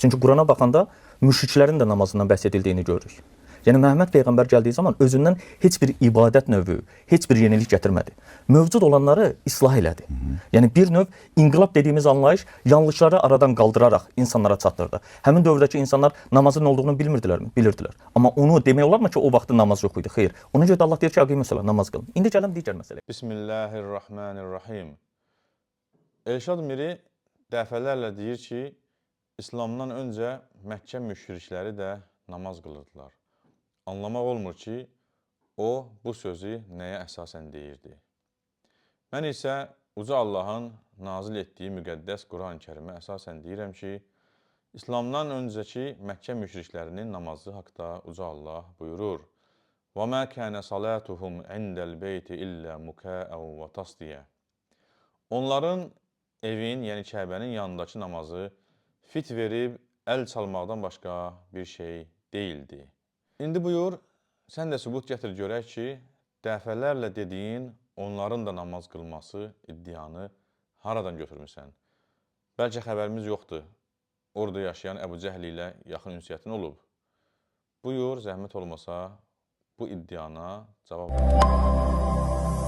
Çünki Qurana baxanda müşriklərin də namazından bəhs edildiyini görürük. Yəni Məhəmməd Peyğəmbər gəldiyi zaman özündən heç bir ibadət növü, heç bir yenilik gətirmədi. Mövcud olanları islah elədi. Yəni bir növ inqilab dediyimiz anlayış yanlışları aradan qaldıraraq insanlara çatdırdı. Həmin dövrdəki insanlar namazın nə olduğunu bilmirdilərmi? Bilirdilər. Amma onu demək olarmı ki, o vaxtda namaz yox idi? Xeyr. Ona görə də Allah deyir ki, əqim məsələ namaz qılın. İndi gəlin digər məsələyə. Bismillahirrahmanirrahim. Elşad Miri dəfələrlə deyir ki, İslamdan öncə Məkkə müşrikləri də namaz qılırdılar. Anlamaq olmur ki, o bu sözü nəyə əsasən deyirdi. Mən isə Uca Allahın nazil etdiyi müqəddəs Quran-ı Kərimə əsasən deyirəm ki, İslamdan öncəki Məkkə müşriklərinin namazı haqda Uca Allah buyurur. وَمَا كَانَ صَلَاتُهُمْ عِنْدَ الْبَيْتِ إِلَّا مُكَاءً وَتَصْدِيًا. Onların evin, yəni Kəbənin yanındakı namazı fit verib əl çalmaqdan başqa bir şey deyildi. İndi buyur, sən də sübut gətir görək ki, dəfələrlə dediyin onların da namaz qılması iddianı haradan götürmüsən? Bəlkə xəbərimiz yoxdur, orada yaşayan Əbu Cəhl ilə yaxın ünsiyyətin olub. Buyur, zəhmət olmasa bu iddiana cavab ver.